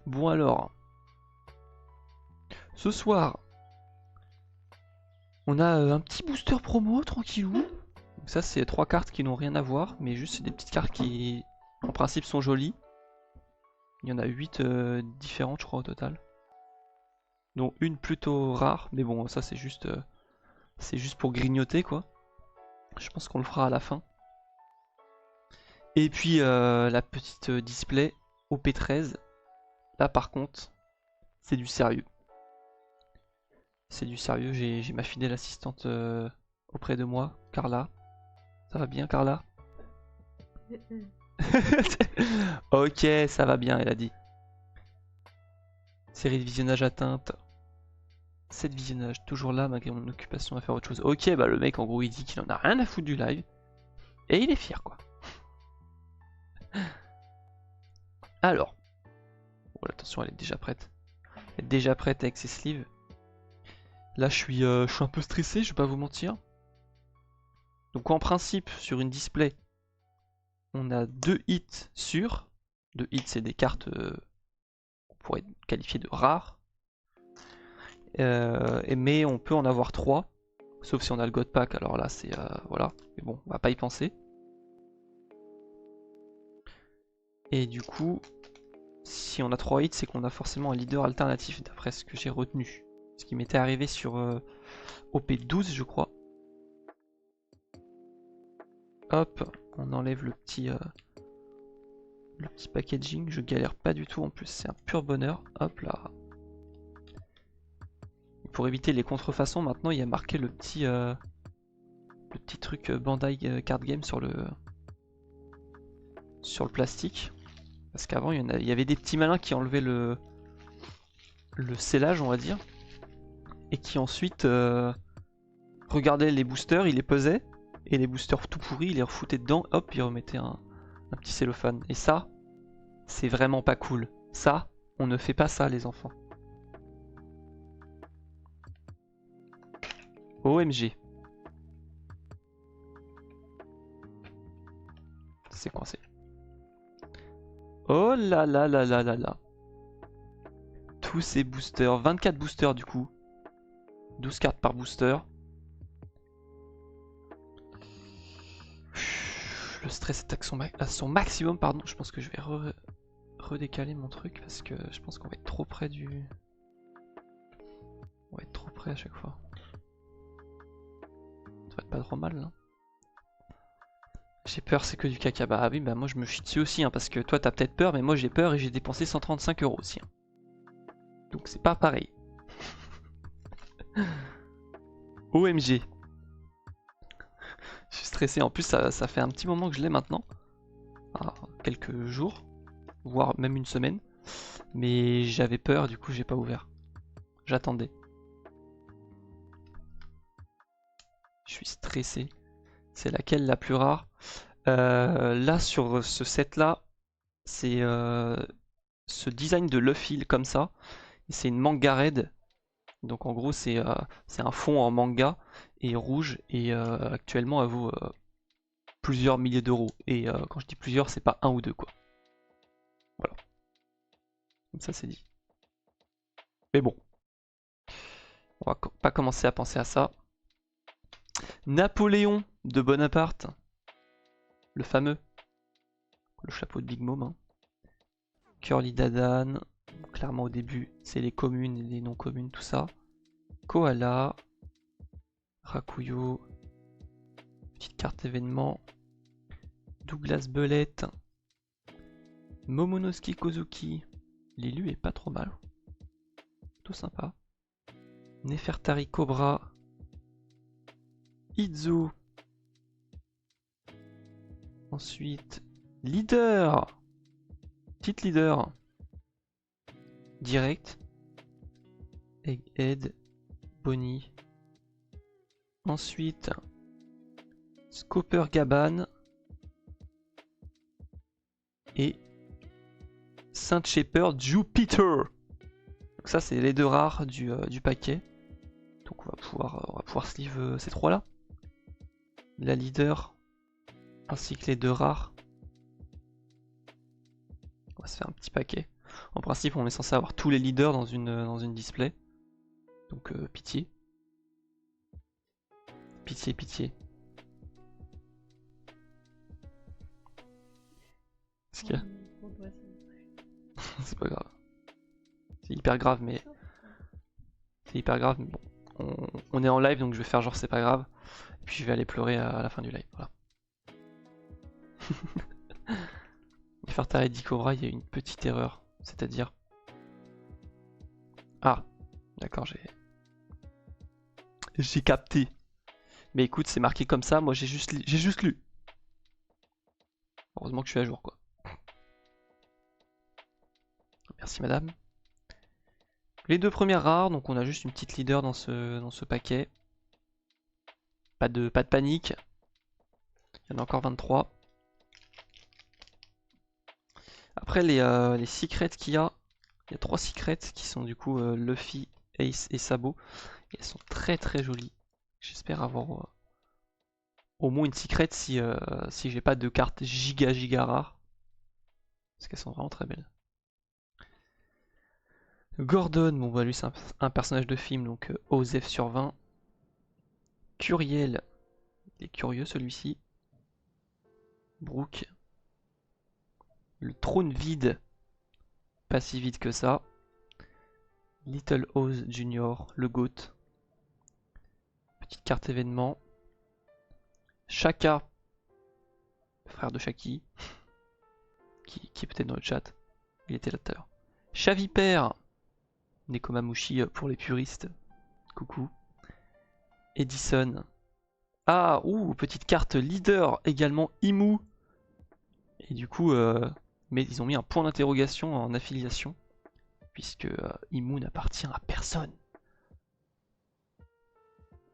Bon alors, ce soir, on a un petit booster promo, tranquillou. Donc ça c'est 3 cartes qui n'ont rien à voir, mais juste c'est des petites cartes qui, en principe, sont jolies. Il y en a 8 différentes, je crois, au total. Dont une plutôt rare, mais bon, ça c'est juste pour grignoter, quoi. Je pense qu'on le fera à la fin. Et puis la petite display OP13. Là par contre, c'est du sérieux. C'est du sérieux, j'ai ma fidèle assistante auprès de moi, Carla. Ça va bien, Carla? Ok, ça va bien, elle a dit. Série de visionnage atteinte. 7 visionnages, toujours là malgré mon occupation à faire autre chose. Ok, bah le mec en gros il dit qu'il en a rien à foutre du live. Et il est fier quoi. Alors. Oh, attention, elle est déjà prête. Elle est déjà prête avec ses sleeves. Là je suis un peu stressé, je vais pas vous mentir. Donc en principe, sur une display, on a 2 hits sûrs. 2 hits, c'est des cartes qu'on pourrait qualifier de rares. Mais on peut en avoir 3. Sauf si on a le God Pack, alors là c'est... voilà. Mais bon, on va pas y penser. Et du coup, si on a 3 hits, c'est qu'on a forcément un leader alternatif, d'après ce que j'ai retenu. Ce qui m'était arrivé sur OP12, je crois. Hop, on enlève le petit packaging. Je galère pas du tout, en plus c'est un pur bonheur. Hop là. Pour éviter les contrefaçons, maintenant il y a marqué le petit truc Bandai Card Game sur le plastique. Parce qu'avant il y avait des petits malins qui enlevaient le scellage, on va dire. Et qui ensuite regardaient les boosters, ils les pesaient. Et les boosters tout pourris, ils les refoutaient dedans, hop, ils remettaient un petit cellophane. Et ça, c'est vraiment pas cool. Ça, on ne fait pas ça les enfants. OMG. C'est coincé. Oh là là là là là là. Tous ces boosters. 24 boosters du coup. 12 cartes par booster. Le stress est à son maximum, pardon. Je pense que je vais redécaler mon truc parce que je pense qu'on va être trop près du... On va être trop près à chaque fois. Ça va être pas trop mal là. J'ai peur, c'est que du caca. Bah oui, bah moi je me chie dessus aussi, hein, parce que toi t'as peut-être peur, mais moi j'ai peur et j'ai dépensé 135 € aussi. Hein. Donc c'est pas pareil. OMG. Je suis stressé, en plus ça fait un petit moment que je l'ai maintenant. Ah, quelques jours, voire même une semaine. Mais j'avais peur, du coup j'ai pas ouvert. J'attendais. Je suis stressé. C'est laquelle la plus rare? Là sur ce set là, c'est ce design de Luffy comme ça. C'est une manga raid. Donc en gros c'est un fond en manga et rouge et actuellement elle vaut plusieurs milliers d'euros. Et quand je dis plusieurs, c'est pas un ou deux quoi. Voilà. Comme ça c'est dit. Mais bon, on va pas commencer à penser à ça. Napoléon de Bonaparte. Le fameux. Le chapeau de Big Mom. Hein. Curly Dadan. Clairement au début, c'est les communes et les non communes, tout ça. Koala. Rakuyo. Petite carte événement. Douglas Belette. Momonosuke Kozuki. L'élu est pas trop mal. Tout sympa. Nefertari Cobra. Izu. Ensuite, leader. Petite leader. Direct. Egghead. Bonnie. Ensuite, Scooper Gaban. Et Saint Shepherd Jupiter. Donc ça c'est les deux rares du paquet. Donc on va pouvoir sleeve ces trois là. La leader ainsi que les deux rares. On va se faire un petit paquet. En principe, on est censé avoir tous les leaders dans une display. Donc pitié. Pitié, pitié. Ce qu'il y a C'est pas grave. C'est hyper grave, mais... C'est hyper grave, mais bon. On est en live, donc je vais faire genre c'est pas grave. Et puis je vais aller pleurer à la fin du live, voilà. Nefertari Cobra, il y a une petite erreur. C'est-à-dire... Ah, d'accord, j'ai capté. Mais écoute, c'est marqué comme ça, moi j'ai juste lu. Heureusement que je suis à jour, quoi. Merci madame. Les deux premières rares, donc on a juste une petite leader dans ce paquet. Pas de panique. Il y en a encore 23. Après les secrets qu'il y a 3 secrets qui sont du coup Luffy, Ace et Sabo. Et elles sont très très jolies. J'espère avoir au moins une secret si j'ai pas de carte giga rare. Parce qu'elles sont vraiment très belles. Gordon, bon bah lui c'est un personnage de film, donc OZEF sur 20. Curiel, il est curieux celui-ci. Brooke. Le trône vide, pas si vide que ça. Little Oz Junior, le GOAT. Petite carte événement. Shaka, frère de Shaki, qui est peut-être dans le chat. Il était là tout à l'heure. Chavipère, Nekomamushi pour les puristes. Coucou. Edison. Ah, ouh, petite carte leader également Imu. Et du coup, mais ils ont mis un point d'interrogation en affiliation. Puisque Imu n'appartient à personne.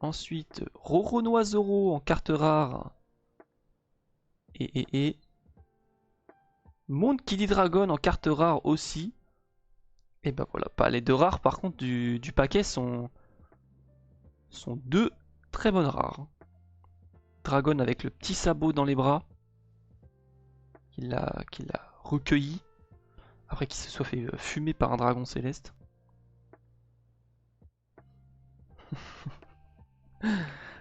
Ensuite, Roronoa Zoro en carte rare. Et Monde Kili Dragon en carte rare aussi. Et bah voilà, pas les deux rares par contre du paquet sont deux très bonnes rares. Dragon avec le petit sabot dans les bras. Qu'il a recueilli. Après qu'il se soit fait fumer par un dragon céleste.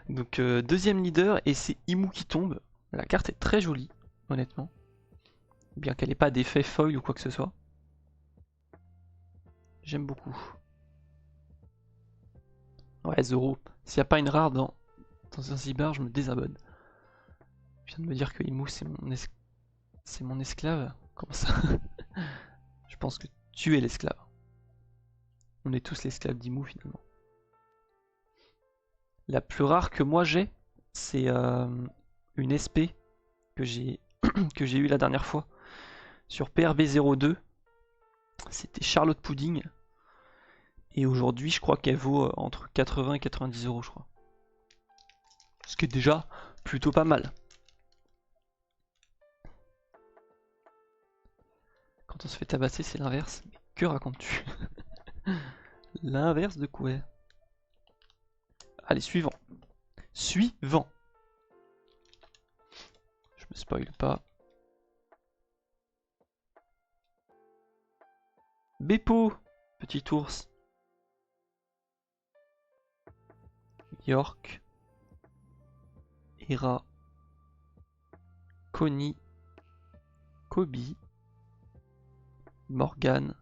Donc deuxième leader et c'est Imu qui tombe. La carte est très jolie, honnêtement. Bien qu'elle n'ait pas d'effet foil ou quoi que ce soit. J'aime beaucoup. Ouais, Zoro. S'il n'y a pas une rare dans un Zibar, je me désabonne. Je viens de me dire que Imu c'est mon esclave. Comment ça? Je pense que tu es l'esclave. On est tous l'esclave d'Imu finalement. La plus rare que moi j'ai, c'est une SP que j'ai eu la dernière fois sur PRV02. C'était Charlotte Pudding. Et aujourd'hui, je crois qu'elle vaut entre 80 et 90 euros, je crois. Ce qui est déjà plutôt pas mal. Quand on se fait tabasser, c'est l'inverse. Mais que racontes-tu? L'inverse de quoi? Allez, suivant. Suivant. Je me spoil pas. Beppo, petit ours. York. Hera. Connie. Kobe. Morgan.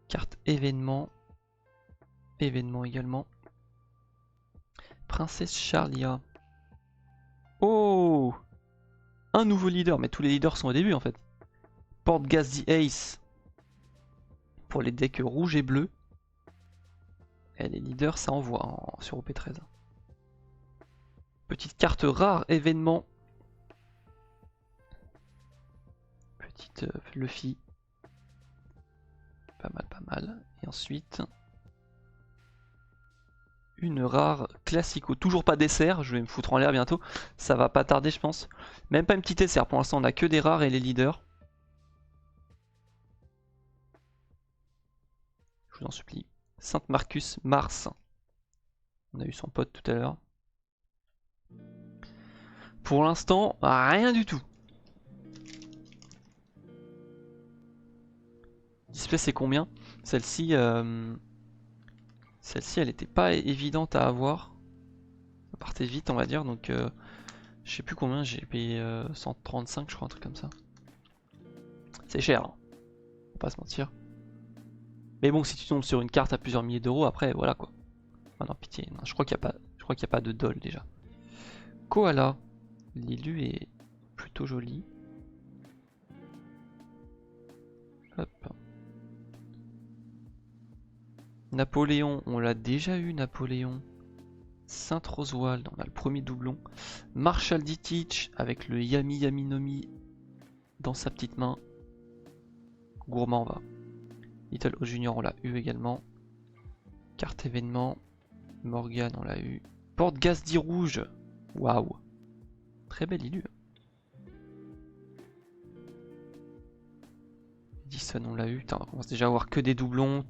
Carte événement. Événement également. Princesse Charlia. Oh! Un nouveau leader, mais tous les leaders sont au début en fait. Portgas the Ace. Pour les decks rouges et bleus. Et les leaders, ça envoie sur OP13. Petite carte rare, événement. Petite Luffy. Pas mal, pas mal. Et ensuite, une rare classico. Toujours pas dessert, je vais me foutre en l'air bientôt. Ça va pas tarder, je pense. Même pas une petite dessert. Pour l'instant, on a que des rares et les leaders. Je vous en supplie. Sainte Marcus Mars. On a eu son pote tout à l'heure. Pour l'instant, rien du tout. Display c'est combien? Celle-ci, celle-ci elle était pas évidente à avoir. Ça partait vite on va dire donc je sais plus combien, j'ai payé 135 je crois, un truc comme ça. C'est cher, hein, faut pas se mentir. Mais bon, si tu tombes sur une carte à plusieurs milliers d'euros, après voilà quoi. Ah non, pitié, non, je crois qu'il n'y a pas de doll déjà. Koala, l'élu est plutôt joli. Hop. Napoléon, on l'a déjà eu Napoléon. Saint-Roswald, on a le premier doublon. Marshall D-Teach avec le Yami Yaminomi dans sa petite main. Gourmand va. Little O Junior on l'a eu également. Carte événement. Morgan on l'a eu. Porte Gazdi rouge. Waouh. Très belle illu. Edison on l'a eu. Putain, on commence déjà à avoir que des doublons.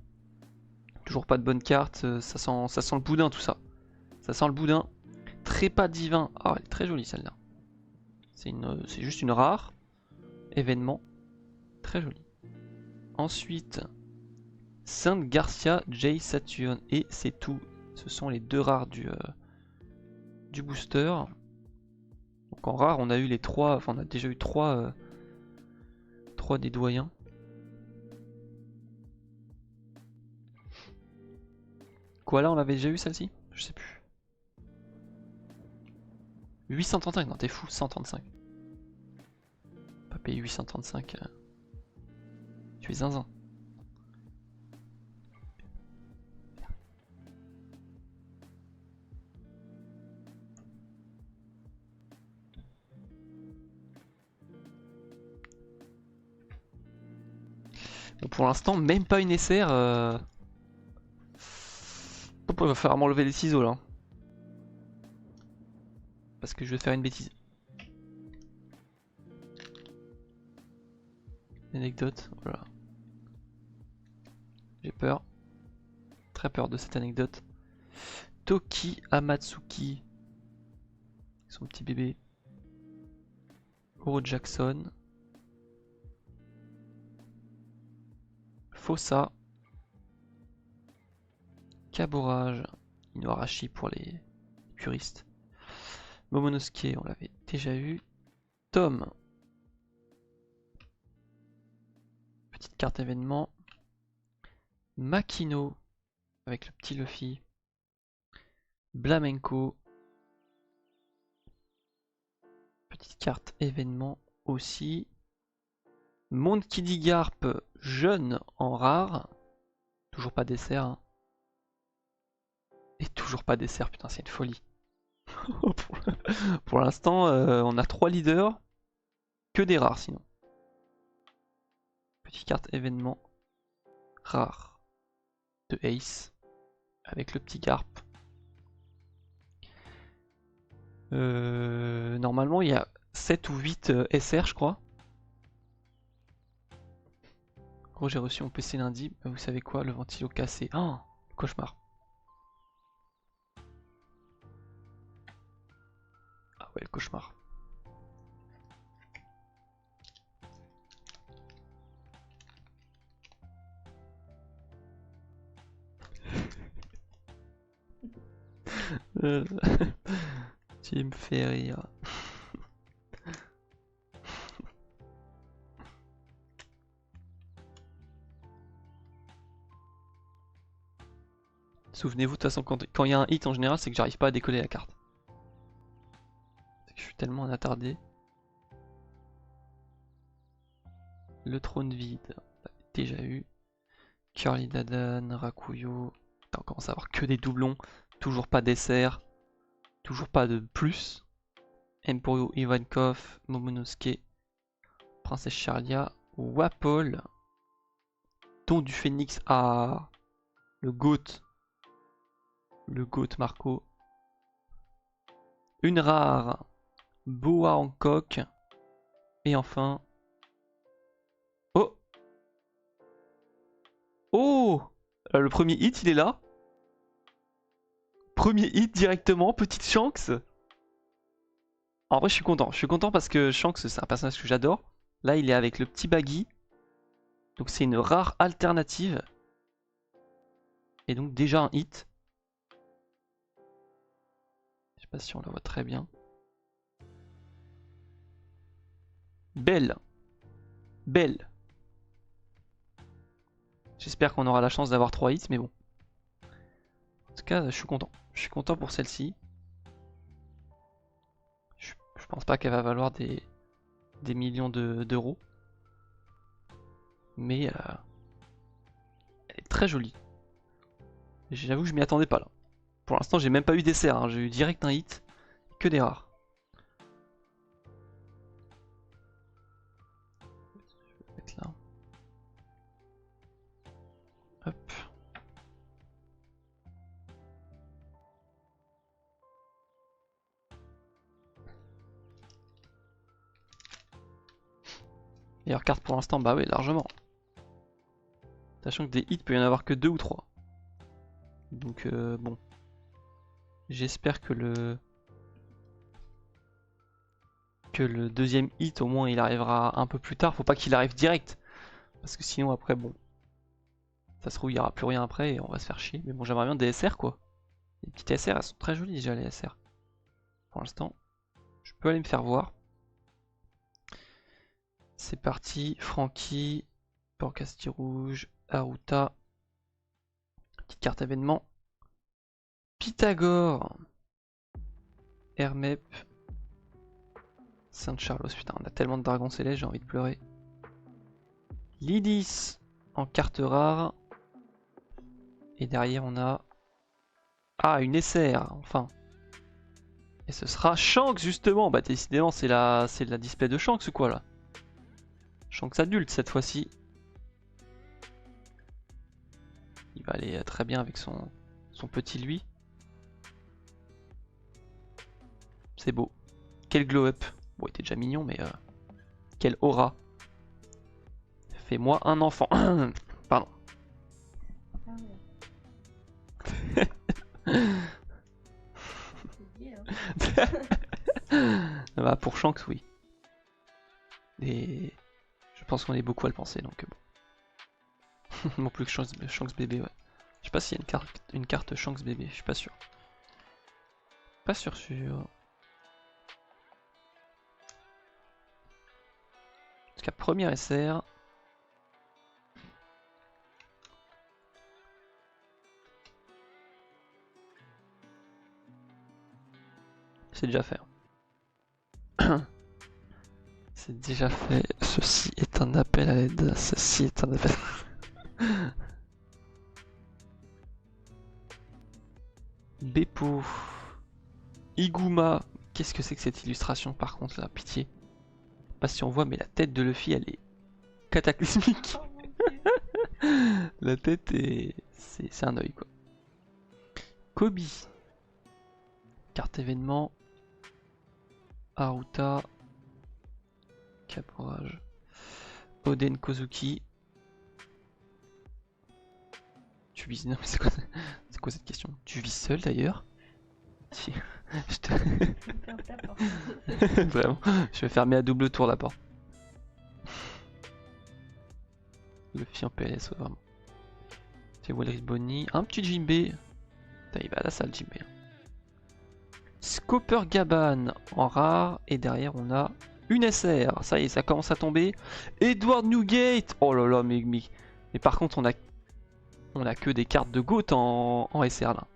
Toujours pas de bonne carte. Ça sent le boudin tout ça. Ça sent le boudin. Trépas divin. Ah, elle est très jolie celle-là. C'est juste une rare. Événement. Très jolie. Ensuite, Sainte Garcia, J Saturn. Et c'est tout. Ce sont les deux rares du booster. Donc en rare, on a eu les trois. Enfin, on a déjà eu trois des doyens. Quoi là, on l'avait déjà eu celle-ci? Je sais plus. 835, non t'es fou, 135. Pas payer 835. Tu es zinzin. Bon, pour l'instant, même pas une SR. Il va falloir m'enlever les ciseaux là. Parce que je vais faire une bêtise. Anecdote, voilà. J'ai peur. Très peur de cette anecdote. Toki Amatsuki. Son petit bébé. Oro Jackson. Fossa. Kaborage. Inuarashi pour les puristes. Momonosuke, on l'avait déjà eu. Tom. Petite carte événement. Makino. Avec le petit Luffy. Blamenko. Petite carte événement aussi. Monkey D. Garp jeune en rare. Toujours pas dessert. Hein. Et toujours pas dessert, putain c'est une folie. Pour l'instant on a 3 leaders. Que des rares sinon. Petite carte événement rare de Ace. Avec le petit Garp. Normalement il y a 7 ou 8 SR je crois. Gros j'ai reçu mon PC lundi, vous savez quoi, le ventilo cassé. Oh, cauchemar. Ah ouais le cauchemar. Tu me fais rire. Souvenez-vous de toute façon quand il y a un hit en général c'est que j'arrive pas à décoller la carte. C'est que je suis tellement un attardé. Le trône vide, on l'avait déjà eu. Curly Dadan, Rakuyo. On commence à avoir que des doublons. Toujours pas dessert. Toujours pas de plus. Emporio Ivankov, Momonosuke, Princesse Charlia, Wapol, Don du Phénix, ah, le GOAT Marco, une rare, Boa Hancock, et enfin, oh, oh, le premier hit il est là, premier hit directement, petite Shanks. En vrai je suis content parce que Shanks c'est un personnage que j'adore. Là il est avec le petit Baggy. Donc c'est une rare alternative. Et donc déjà un hit. Je sais pas si on le voit très bien. Belle. Belle. J'espère qu'on aura la chance d'avoir 3 hits, mais bon. En tout cas, je suis content. Je suis content pour celle-ci. Je pense pas qu'elle va valoir des millions d'euros. Mais elle est très jolie. J'avoue que je m'y attendais pas là. Pour l'instant, j'ai même pas eu d'essai, hein. J'ai eu direct un hit. Que des rares. Je vais mettre là. Hop. Meilleure carte pour l'instant, bah oui, largement. Sachant que des hits, peut y en avoir que 2 ou 3. Donc bon. J'espère que le deuxième hit, au moins, il arrivera un peu plus tard. Faut pas qu'il arrive direct. Parce que sinon, après, bon. Ça se trouve, il n'y aura plus rien après et on va se faire chier. Mais bon, j'aimerais bien des SR, quoi. Les petites SR, elles sont très jolies déjà, les SR. Pour l'instant, je peux aller me faire voir. C'est parti. Frankie, Porcasti Rouge, Aruta. Petite carte événement. Pythagore. Hermep. Saint-Charlos, putain, on a tellement de dragons célestes, j'ai envie de pleurer. Lydis en carte rare. Et derrière on a... Ah, une SR, enfin. Et ce sera Shanks justement. Bah décidément c'est la display de Shanks ou quoi là. Shanks adulte cette fois-ci. Il va aller très bien avec son petit lui. C'est beau. Quel glow up. Bon, il était déjà mignon, mais quelle aura. Fais-moi un enfant. Pardon. Bah, pour Shanks, oui. Et je pense qu'on est beaucoup à le penser, donc bon. Non plus que Shanks bébé, ouais. Je sais pas s'il y a une carte Shanks bébé, je suis pas sûr. Pas sûr. En tout cas, première SR. C'est déjà fait. C'est déjà fait. Ceci est un appel à l'aide. Ceci est un appel. Beppo. Iguma. Qu'est-ce que c'est que cette illustration par contre là, pitié. Pas si on voit, mais la tête de Luffy elle est cataclysmique. La tête est. C'est un œil quoi. Kobe. Carte événement. Aruta. Caporage. Oden Kozuki. Tu vis. Non, mais c'est quoi cette question? Tu vis seul d'ailleurs? Je te... Vraiment, je vais fermer à double tour la porte. Le fille en PLS, ouais, vraiment. C'est Walris Bonnie. Un petit Jinbei. Il va à la salle, Jinbei. Scopper Gaban en rare. Et derrière, on a une SR. Ça y est, ça commence à tomber. Edward Newgate. Oh là là, mais par contre, on a que des cartes de GOAT en SR là.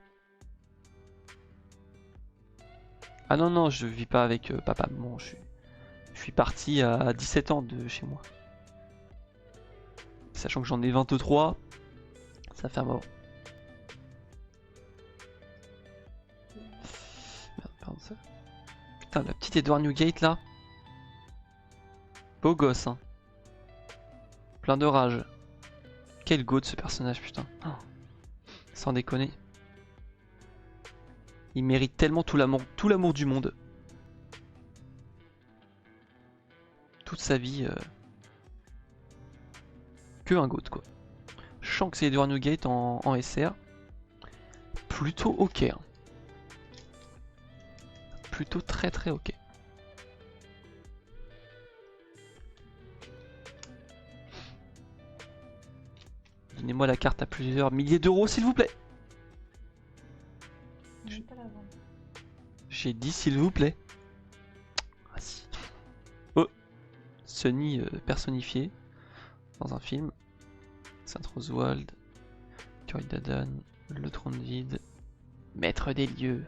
Ah non, non, je vis pas avec papa. Bon, je suis parti à 17 ans de chez moi. Sachant que j'en ai 23, ça fait un moment. Merde, pardon, ça. Putain, la petite Edward Newgate là. Beau gosse, hein. Plein de rage. Quel go de ce personnage, putain. Oh. Sans déconner. Il mérite tellement tout l'amour du monde. Toute sa vie. Que un goat quoi. Shanks et Edward Newgate en SR. Plutôt ok. Hein. Plutôt très très ok. Donnez-moi la carte à plusieurs milliers d'euros, s'il vous plaît. Même pas la vendre. J'ai dit s'il vous plaît. Ah si. Oh, Sunny personnifié dans un film. Saint Oswald, Cory Dadan, Le Trône Vide, Maître des Lieux,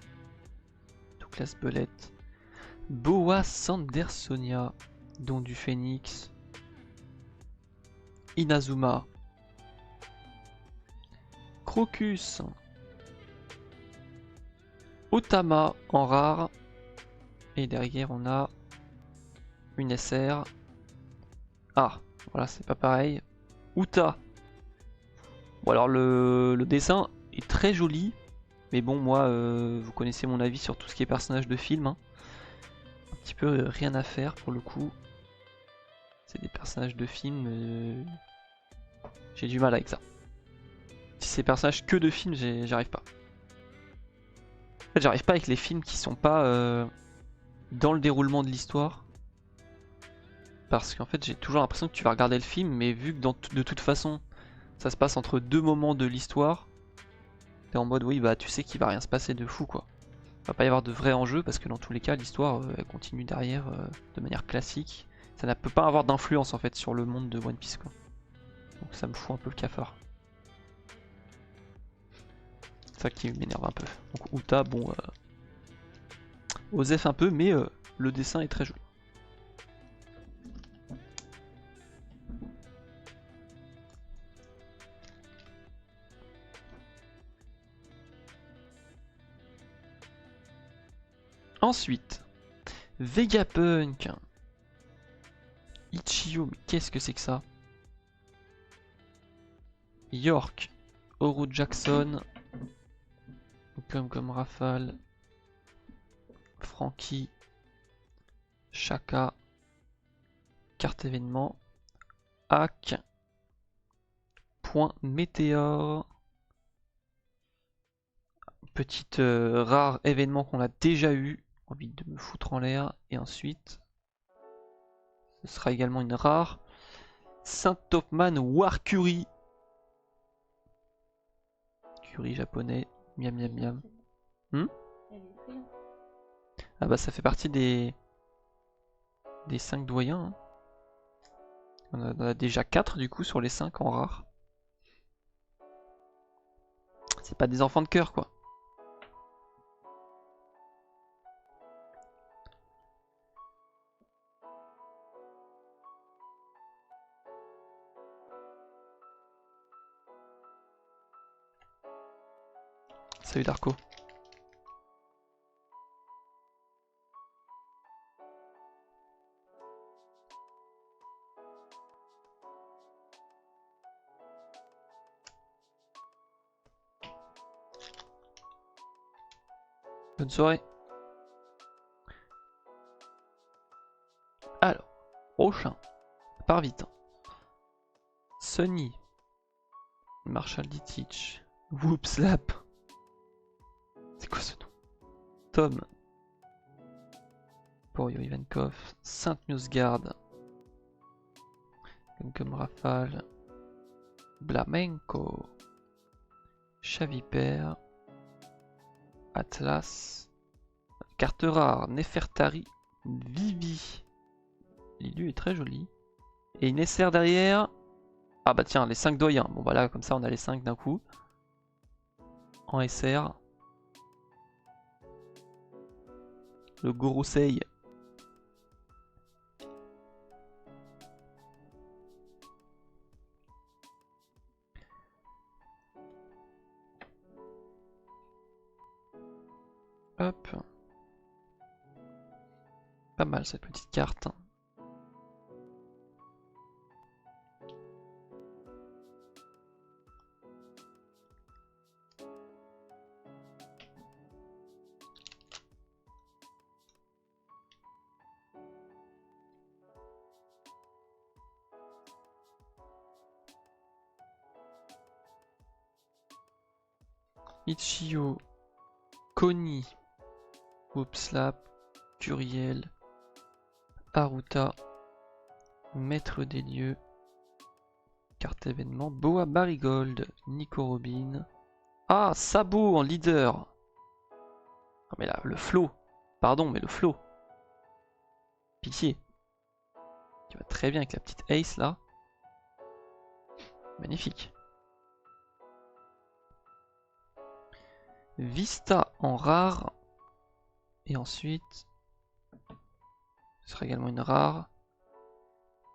Douglas Belette, Boa Sandersonia, Don du Phénix, Inazuma, Crocus, Otama en rare, et derrière on a une SR. Ah, voilà, c'est pas pareil. Uta. Bon alors le dessin est très joli, mais bon moi vous connaissez mon avis sur tout ce qui est personnage de film, hein. Un petit peu rien à faire pour le coup. C'est des personnages de film, j'ai du mal avec ça. Si c'est personnages que de films, j'arrive pas. En fait j'arrive pas avec les films qui sont pas dans le déroulement de l'histoire. Parce qu'en fait j'ai toujours l'impression que tu vas regarder le film, mais vu que de toute façon ça se passe entre deux moments de l'histoire, t'es en mode oui bah tu sais qu'il va rien se passer de fou quoi. Il va pas y avoir de vrai enjeu parce que dans tous les cas l'histoire elle continue derrière de manière classique. Ça ne peut pas avoir d'influence en fait sur le monde de One Piece quoi. Donc ça me fout un peu le cafard. C'est ça qui m'énerve un peu. Donc Uta bon osef un peu mais le dessin est très joli. Ensuite, Vegapunk. Ichio, mais qu'est-ce que c'est que ça? York, Oro Jackson, comme Rafale, Frankie, Shaka, carte événement, Hack, point météore, petite rare événement qu'on a déjà eu, envie de me foutre en l'air, et ensuite ce sera également une rare, Saint Topman War Curie, Curie japonais, miam miam miam. Elle est très bien. Ah bah ça fait partie des 5 doyens. Hein. On en a déjà 4 du coup sur les 5 en rare. C'est pas des enfants de cœur quoi. Salut Darko. Bonne soirée. Alors, prochain. Ça part vite. Hein. Sunny. Marshall D. Teach. Whoop Slap. C'est quoi ce nom? Tom. Porio Ivankov. Sainte Musgarde. Comme Rafale. Blamenco. Chaviper. Atlas. Carte rare. Nefertari. Vivi. L'élu est très joli. Et une SR derrière. Ah bah tiens, les 5 doyens. Bon bah là, comme ça, on a les 5 d'un coup. En SR. Le Gorosei. Hop. Pas mal cette petite carte. Ichio, Koni, Whoopslap, Curiel, Haruta, Maître des Lieux, Carte événement. Boa Barigold. Nico Robin. Ah, Sabot en leader. Ah, mais là, le flow. Pardon, mais le flow. Pitié. Qui va très bien avec la petite Ace là. Magnifique. Vista en rare. Et ensuite, ce sera également une rare.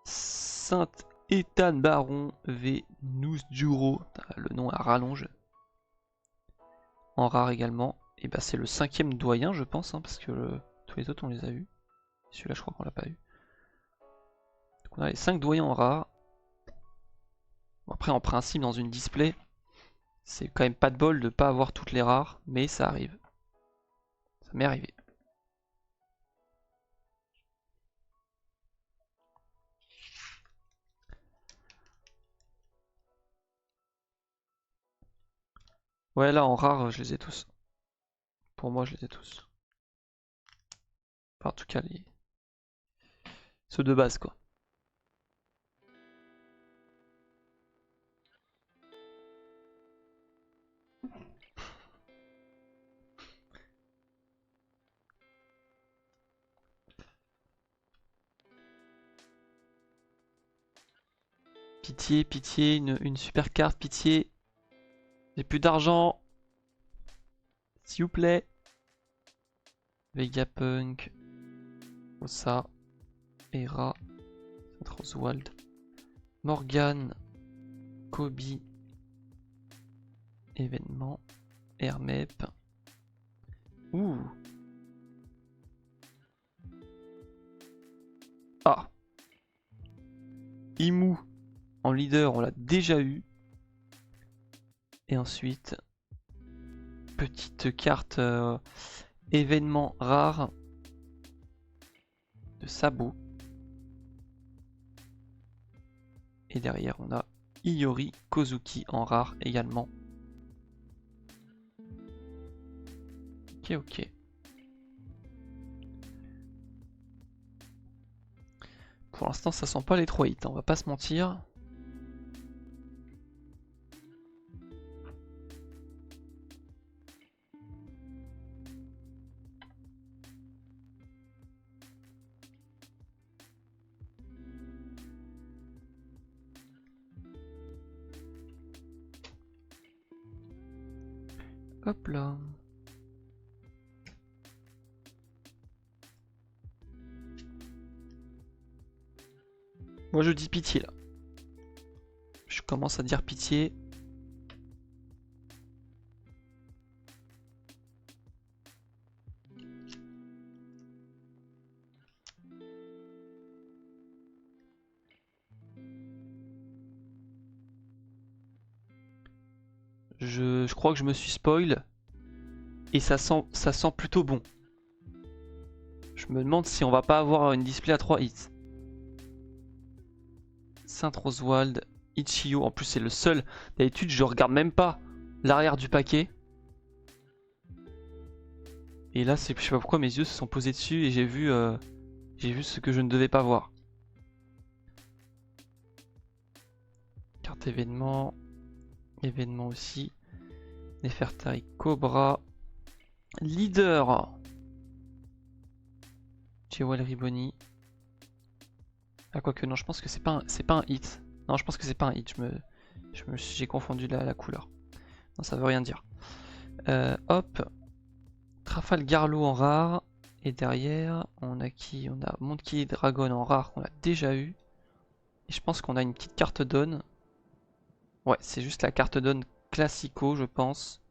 Sainte Ethan Baron V. Nousduro. Le nom à rallonge. En rare également. Et bah c'est le 5ème doyen je pense, hein, parce que tous les autres on les a eu. Celui-là je crois qu'on l'a pas eu. Donc on a les 5 doyens en rare. Bon, après en principe dans une display, c'est quand même pas de bol de pas avoir toutes les rares, mais ça arrive. Ça m'est arrivé. Ouais là en rare je les ai tous. Pour moi je les ai tous. Enfin, en tout cas les... ceux de base quoi. Pitié, pitié, une super carte, pitié. J'ai plus d'argent. S'il vous plaît. Vegapunk. Ossa. Hera. Oswald. Morgan. Kobe. Événement. Hermep. Ouh. Ah. Imu. En leader, on l'a déjà eu. Et ensuite, petite carte événement rare de Sabot. Et derrière, on a Iori Kozuki en rare également. Ok, ok. Pour l'instant, ça sent pas les 3 hits, hein, on va pas se mentir. Hop là. Moi je dis pitié là. Je commence à dire pitié. Je crois que je me suis spoil. Et ça sent plutôt bon. Je me demande si on va pas avoir une display à 3 hits. Saint Oswald, Ichio, en plus c'est le seul. D'habitude je regarde même pas l'arrière du paquet. Et là je sais pas pourquoi mes yeux se sont posés dessus et j'ai vu ce que je ne devais pas voir. Carte événement. Événement aussi. Nefertari Cobra. Leader. Jewel Riboni. Ah quoique non, je pense que c'est pas un hit. Non, je pense que c'est pas un hit. J'ai confondu la couleur. Non, ça veut rien dire. Hop. Trafalgarlo en rare. Et derrière, on a qui? On a Monkey Dragon en rare qu'on a déjà eu. Et je pense qu'on a une petite carte donne. Ouais, c'est juste la carte donne classico, je pense.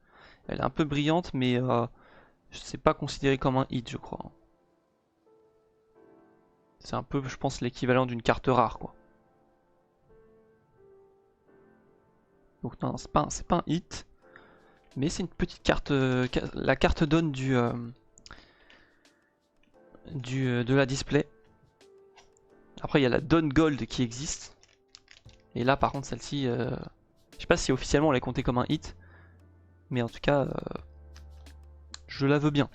Elle est un peu brillante, mais c'est pas considéré comme un hit, je crois. C'est un peu, je pense, l'équivalent d'une carte rare, quoi. Donc non, c'est pas un hit. Mais c'est une petite carte, la carte donne de la display. Après, il y a la Dawn Gold qui existe. Et là, par contre, celle-ci, je sais pas si officiellement on l'a comptée comme un hit. Mais en tout cas, je la veux bien.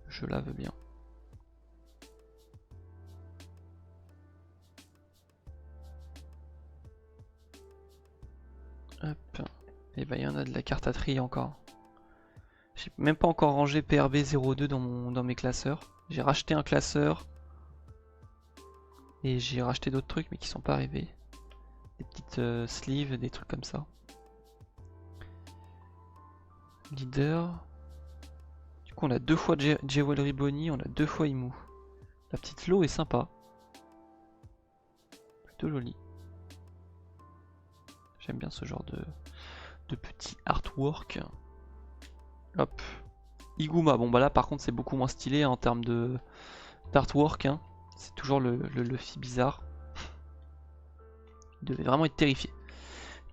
Je la veux bien. Hop. Et bah il y en a de la carte à trier encore. J'ai même pas encore rangé PRB02 dans mes classeurs. J'ai racheté un classeur. Et j'ai racheté d'autres trucs mais qui sont pas arrivés. Des petites sleeves, des trucs comme ça. Leader. Du coup on a 2 fois Jewelry Bonnie, on a 2 fois Imu. La petite Lo est sympa. Plutôt jolie. J'aime bien ce genre de petit artwork. Hop. Iguma, bon bah là par contre c'est beaucoup moins stylé en termes d'artwork. Hein. C'est toujours le Luffy bizarre. Il devait vraiment être terrifié.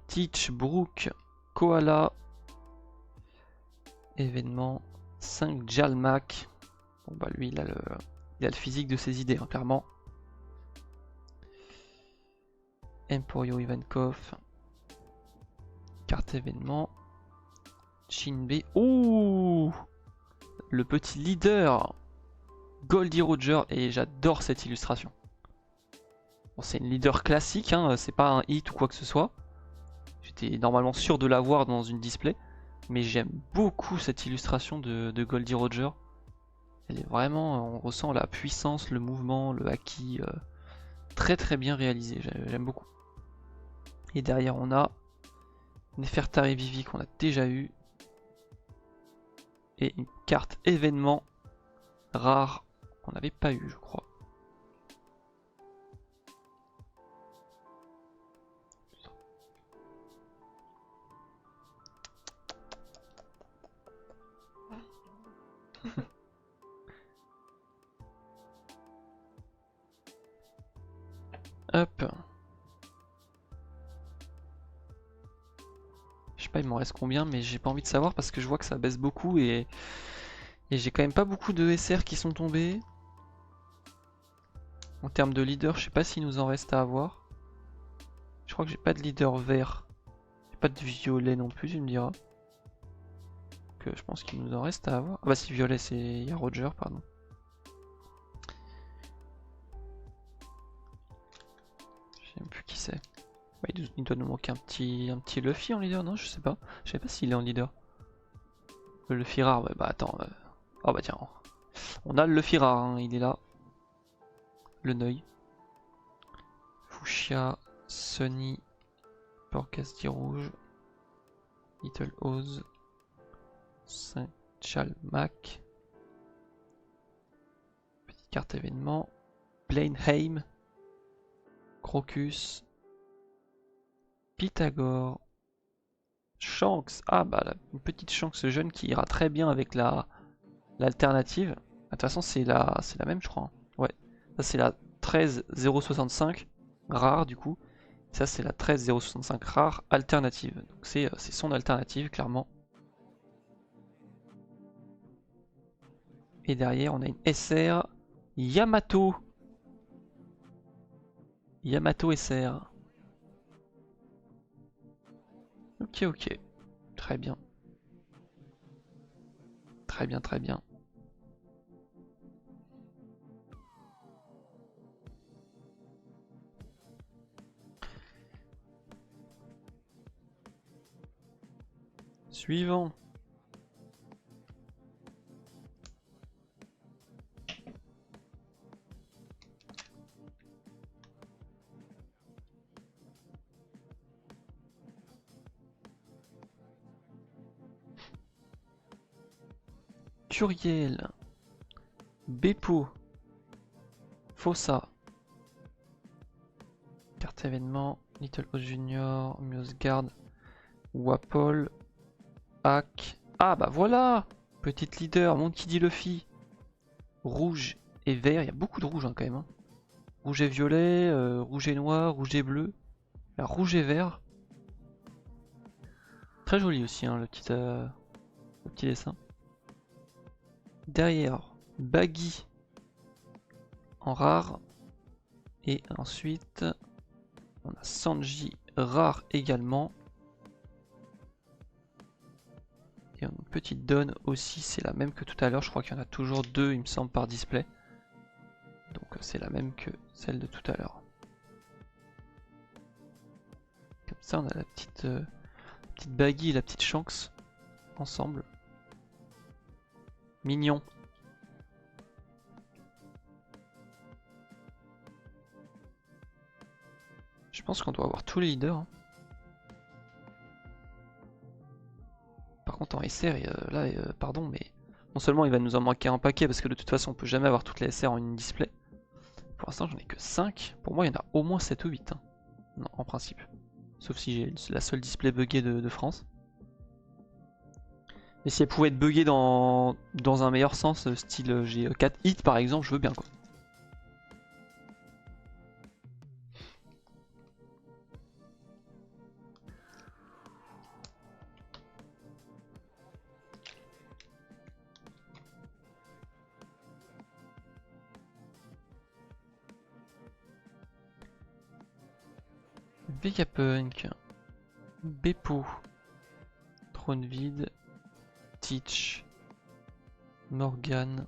Teach, Brook, Koala. Événement. 5 Jalmak. Bon bah lui il a le physique de ses idées, hein, clairement. Emporio Ivankov. Carte événement. Shinbei. Ouh, le petit leader Goldie Roger. Et j'adore cette illustration. Bon, c'est une leader classique, hein, c'est pas un hit ou quoi que ce soit. J'étais normalement sûr de l'avoir dans une display. Mais j'aime beaucoup cette illustration de Goldie Roger. Elle est vraiment, on ressent la puissance, le mouvement, le haki. Très très bien réalisé, j'aime beaucoup. Et derrière on a Nefertari Vivi qu'on a déjà eu. Et une carte événement rare qu'on n'avait pas eu, je crois. Hop. Je sais pas, il m'en reste combien, mais j'ai pas envie de savoir parce que je vois que ça baisse beaucoup et j'ai quand même pas beaucoup de SR qui sont tombés. En termes de leader, je sais pas s'il nous en reste à avoir. Je crois que j'ai pas de leader vert. J'ai pas de violet non plus, tu me diras. Donc je pense qu'il nous en reste à avoir. Ah bah si, violet, c'est... Il y a Roger, pardon. Je sais même plus qui c'est. Bah, il doit nous manquer un petit Luffy en leader, non? Je sais pas. Je sais pas s'il est en leader. Le Luffy rare, ouais, bah attends. Oh bah tiens. On a le Luffy rare, hein, il est là. Le Neuil. Fuchsia, Sunny, Porcasti rouge, Little Oz, Saint-Chalmac, petite carte événement, Blainheim, Crocus, Pythagore, Shanks. Ah bah une petite Shanks jeune qui ira très bien avec l'alternative. De toute façon c'est la même je crois. Hein. Ouais. Ça c'est la 13065 rare du coup. Ça c'est la 13065 rare alternative. Donc c'est son alternative clairement. Et derrière on a une SR Yamato. Yamato SR. Ok ok. Très bien. Très bien très bien. Suivant. Curiel. Beppo. Fossa. Carte événement. Little Oz Junior. Musgard. Wapol. Hack. Ah bah voilà. Petite leader. Monkey D. Luffy. Rouge et vert. Il y a beaucoup de rouge hein, quand même. Hein. Rouge et violet. Rouge et noir. Rouge et bleu. Là, rouge et vert. Très joli aussi hein, le petit dessin. Derrière, Baggy en rare. Et ensuite, on a Sanji rare également. Et une petite donne aussi, c'est la même que tout à l'heure. Je crois qu'il y en a toujours deux, il me semble, par display. Donc c'est la même que celle de tout à l'heure. Comme ça, on a la petite petite Baggy et la petite Shanks ensemble. Mignon. Je pense qu'on doit avoir tous les leaders. Hein. Par contre en SR, là, pardon, mais non seulement il va nous en manquer un paquet parce que de toute façon on peut jamais avoir toutes les SR en une display. Pour l'instant j'en ai que 5. Pour moi il y en a au moins 7 ou 8. Hein. Non, en principe. Sauf si j'ai la seule display buggée de France. Et si elle pouvait être buggée dans un meilleur sens, style j'ai 4 hits par exemple, je veux bien quoi. Vegapunk, Beppo, Troneville, Teach, Morgan,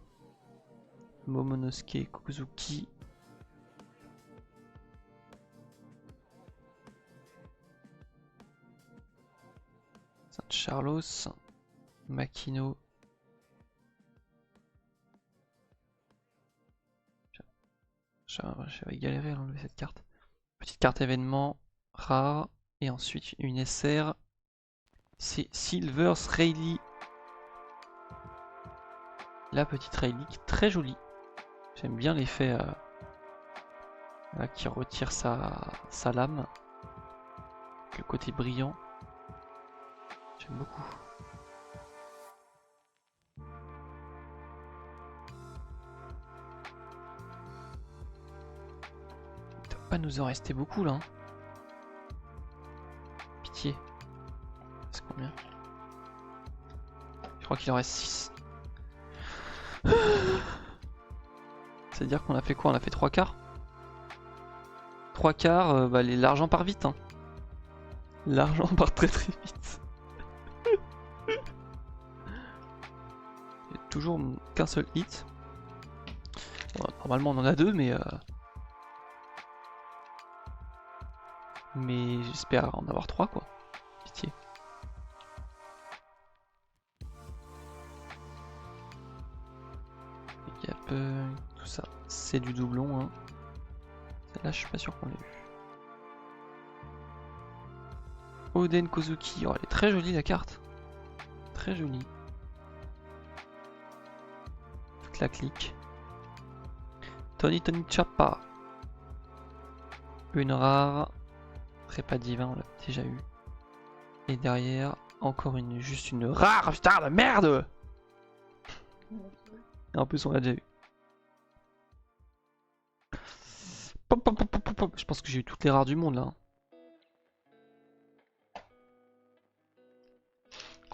Momonosuke, Kozuki, San Carlos, Makino. J'avais galéré à enlever cette carte. Petite carte événement rare. Et ensuite une SR. C'est Silver's Rayleigh. La petite Rayleigh qui est très jolie. J'aime bien l'effet qui retire sa lame. Le côté brillant. J'aime beaucoup. Il doit pas nous en rester beaucoup là. Hein. Pitié. C'est combien? Je crois qu'il en reste 6. C'est-à-dire qu'on a fait quoi? On a fait 3 quarts? 3 quarts, bah, l'argent part vite. Hein. L'argent part très très vite. Il y a toujours qu'un seul hit. Bon, normalement on en a 2, mais j'espère en avoir 3 quoi. Pitié. Tout ça, c'est du doublon. Hein. Celle-là, je suis pas sûr qu'on l'ait eu. Oden Kozuki, oh, elle est très jolie la carte. Très jolie. Toute la clique. Tony Chappa. Une rare. Trépas divin, on l'a déjà eu. Et derrière, encore juste une rare. Putain, la merde! Et en plus, on l'a déjà eu. Pop, pop, pop, pop, pop. Je pense que j'ai eu toutes les rares du monde là.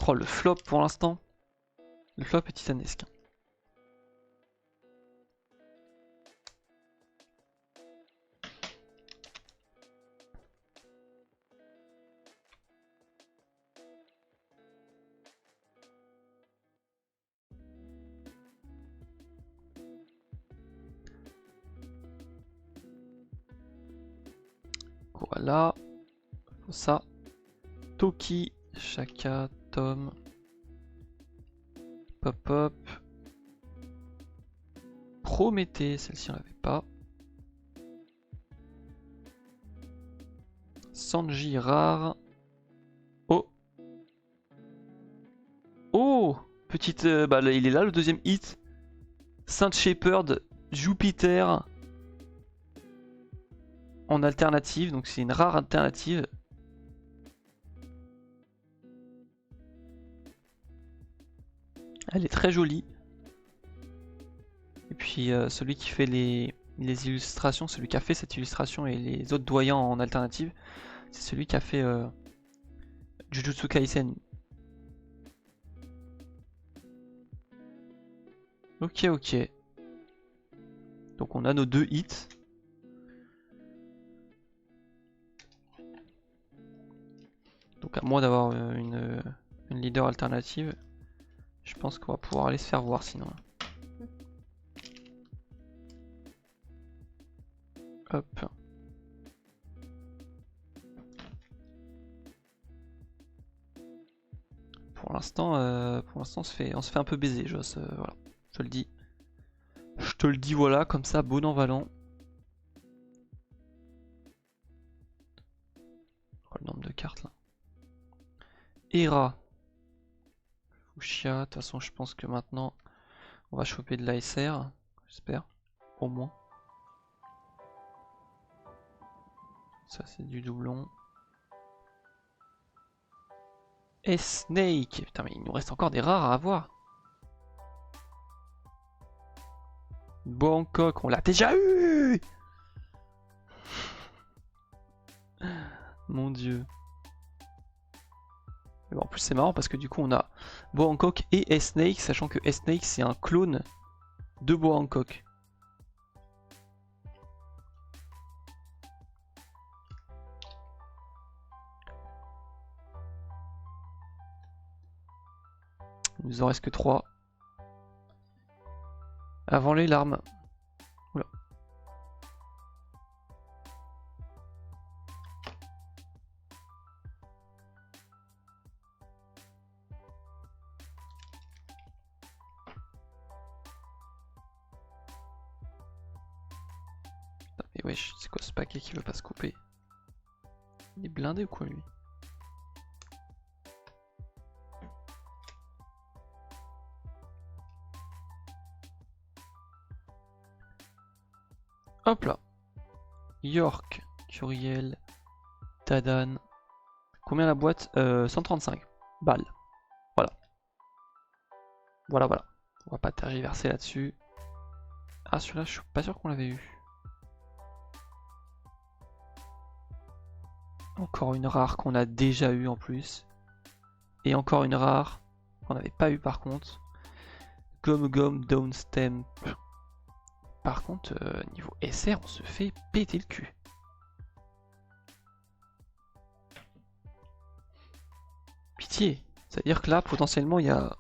Oh, le flop pour l'instant. Le flop est titanesque. Voilà. Ça. Toki, Shaka, Tom. Pop Up. Prométhée, celle-ci on l'avait pas. Sanji rare. Oh. Oh. Petite. Bah là, il est là le deuxième hit. Saint Shepherd, Jupiter. En alternative, donc c'est une rare alternative. Elle est très jolie. Et puis celui qui fait les illustrations, celui qui a fait cette illustration et les autres doyens en alternative, c'est celui qui a fait Jujutsu Kaisen. Ok, ok. Donc on a nos 2 hits. Donc à moins d'avoir une leader alternative, je pense qu'on va pouvoir aller se faire voir sinon. Hop. pour l'instant on se fait un peu baiser, Joss. Voilà, je te le dis. Je te le dis, voilà, comme ça, bon an valant. Oh, le nombre de cartes là. Hera. Fuchsia, de toute façon, je pense que maintenant, on va choper de l'ASR. J'espère, au moins. Ça, c'est du doublon. Et Snake. Putain, mais il nous reste encore des rares à avoir. Bangkok, on l'a déjà eu. Mon dieu. Mais bon, en plus c'est marrant parce que du coup on a Bangkok et S-Snake, sachant que S-Snake c'est un clone de Bangkok. Il nous en reste que 3. Avant les larmes. Oula. Mais wesh, c'est quoi ce paquet qui veut pas se couper? Il est blindé ou quoi lui? Hop là. York, Curiel, Tadan. Combien la boîte? 135 balles. Voilà. Voilà. On va pas tergiverser là-dessus. Ah, celui-là, je suis pas sûr qu'on l'avait eu. Encore une rare qu'on a déjà eu en plus. Et encore une rare qu'on n'avait pas eu par contre. Gum Downstamp. Par contre, niveau SR, on se fait péter le cul. Pitié. C'est-à-dire que là, potentiellement, il y a...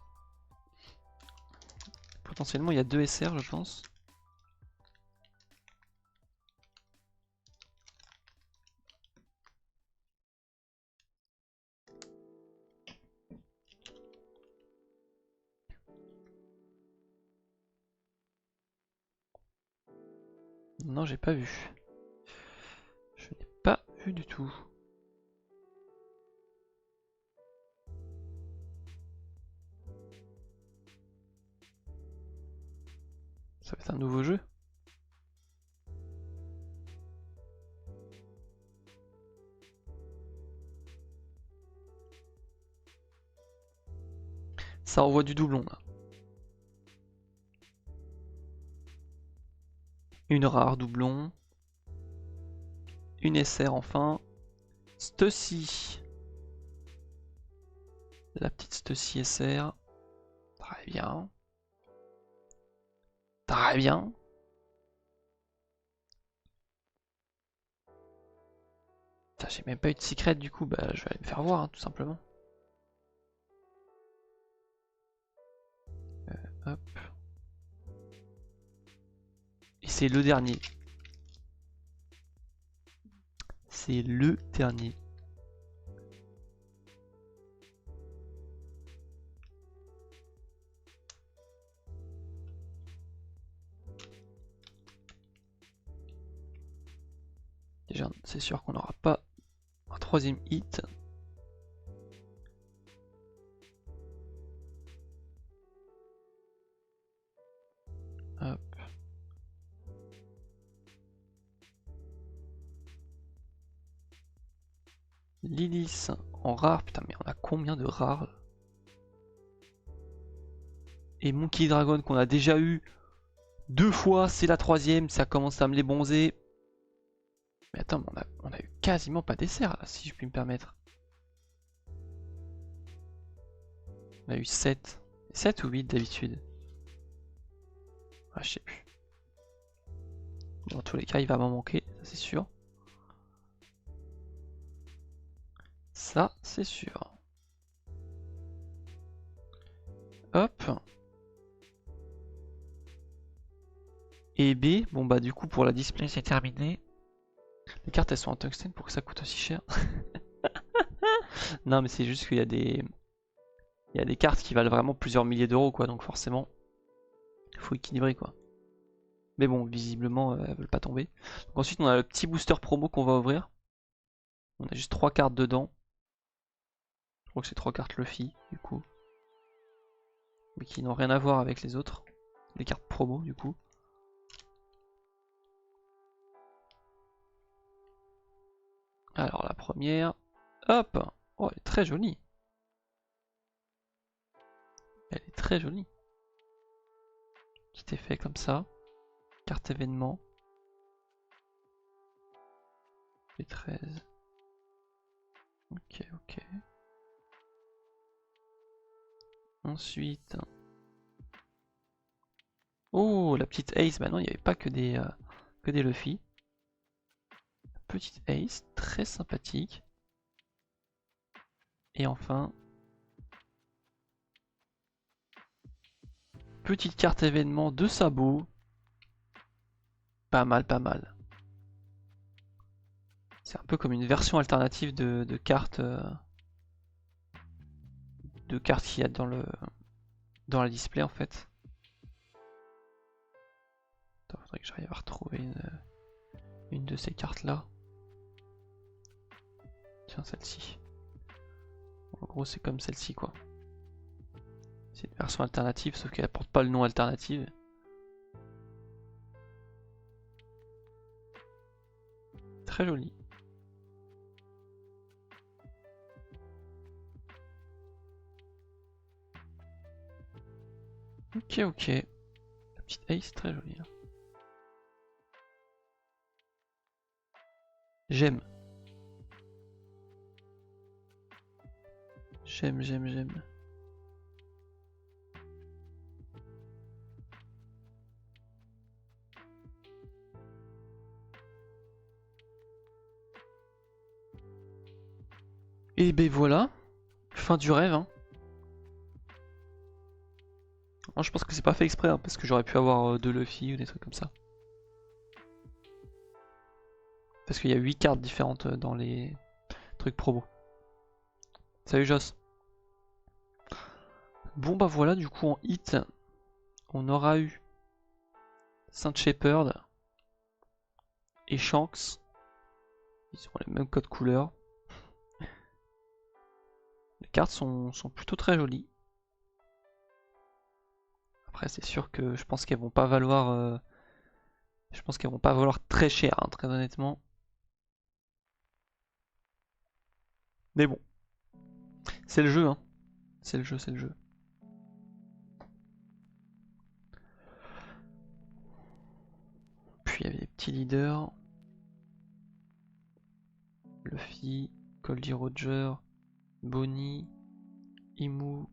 Potentiellement, il y a 2 SR, je pense. Non, j'ai pas vu. Je n'ai pas vu du tout. Ça va être un nouveau jeu. Ça envoie du doublon là. Une rare doublon. Une SR enfin. Stussy. La petite Stussy SR. Très bien. Très bien. J'ai même pas eu de secret du coup, bah je vais aller me faire voir hein, tout simplement. Hop. Et c'est le dernier. C'est le dernier. Déjà, c'est sûr qu'on n'aura pas un troisième hit. Hop. Lilith en rare, putain mais on a combien de rares? Et Monkey Dragon qu'on a déjà eu 2 fois, c'est la troisième, ça commence à me les bonzer. Mais attends, on a eu quasiment pas d'essai là, si je puis me permettre. On a eu 7. 7 ou 8 d'habitude? Ah, je sais plus. Dans tous les cas, il va m'en manquer, ça c'est sûr. Ça, c'est sûr. Hop. Et B, bon bah du coup pour la display c'est terminé. Les cartes elles sont en tungstène pour que ça coûte aussi cher. Non mais c'est juste qu'il y a des... Il y a des cartes qui valent vraiment plusieurs milliers d'euros, quoi, donc forcément, il faut équilibrer, quoi. Mais bon, visiblement, elles veulent pas tomber. Donc ensuite, on a le petit booster promo qu'on va ouvrir. On a juste 3 cartes dedans. Je crois que c'est 3 cartes Luffy, du coup. Mais qui n'ont rien à voir avec les autres. Les cartes promo, du coup. Alors, la première. Hop! Oh, elle est très jolie. Elle est très jolie. Petit effet comme ça. Carte événement. Les 13. Ok, ok. Ensuite. Oh, la petite Ace. Bah non, il n'y avait pas que des Luffy. Petite Ace, très sympathique. Et enfin. Petite carte événement de Sabo. Pas mal, pas mal. C'est un peu comme une version alternative de cartes. De cartes qu'il y a dans la display en fait. Attends, faudrait que j'arrive à retrouver une de ces cartes là. Tiens, celle-ci. En gros, c'est comme celle-ci quoi. C'est une version alternative, sauf qu'elle porte pas le nom alternative. Très joli. Ok, ok. La petite Ace, très jolie. Là. J'aime. J'aime, j'aime, j'aime. Et ben voilà. Fin du rêve. Hein. Non, je pense que c'est pas fait exprès, hein, parce que j'aurais pu avoir 2 Luffy ou des trucs comme ça. Parce qu'il y a 8 cartes différentes dans les trucs promo. Salut Joss. Bon bah voilà, du coup en hit, on aura eu Saint Shepherd et Shanks. Ils ont les mêmes codes couleurs. Les cartes sont plutôt très jolies. Après c'est sûr que je pense qu'elles vont pas valoir très cher, hein, très honnêtement. Mais bon. C'est le jeu, hein. C'est le jeu, c'est le jeu. Puis il y avait les petits leaders. Luffy, Goldie Roger, Bonnie, Imu,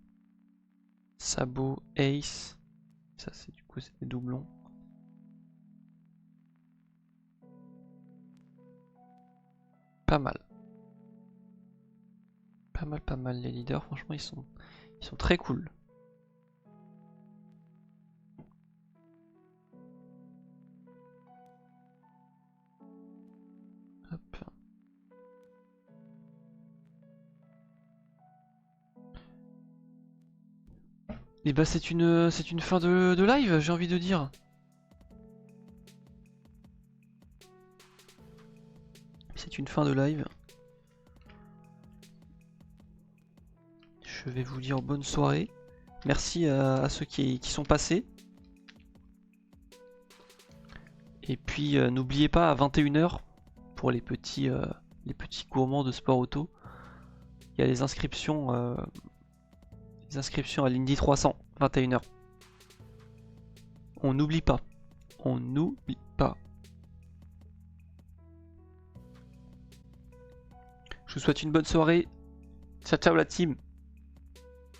Sabo, Ace. Ça c'est du coup c'est des doublons. Pas mal. Pas mal les leaders, franchement ils sont très cool. Hop. Et bah c'est une fin de live, j'ai envie de dire. C'est une fin de live. Je vais vous dire bonne soirée. Merci à ceux qui sont passés. Et puis n'oubliez pas à 21 h pour les petits gourmands de sport auto. Il y a les inscriptions à l'Indy 300, 21 h. On n'oublie pas. On n'oublie pas. Je vous souhaite une bonne soirée. Ciao ciao la team.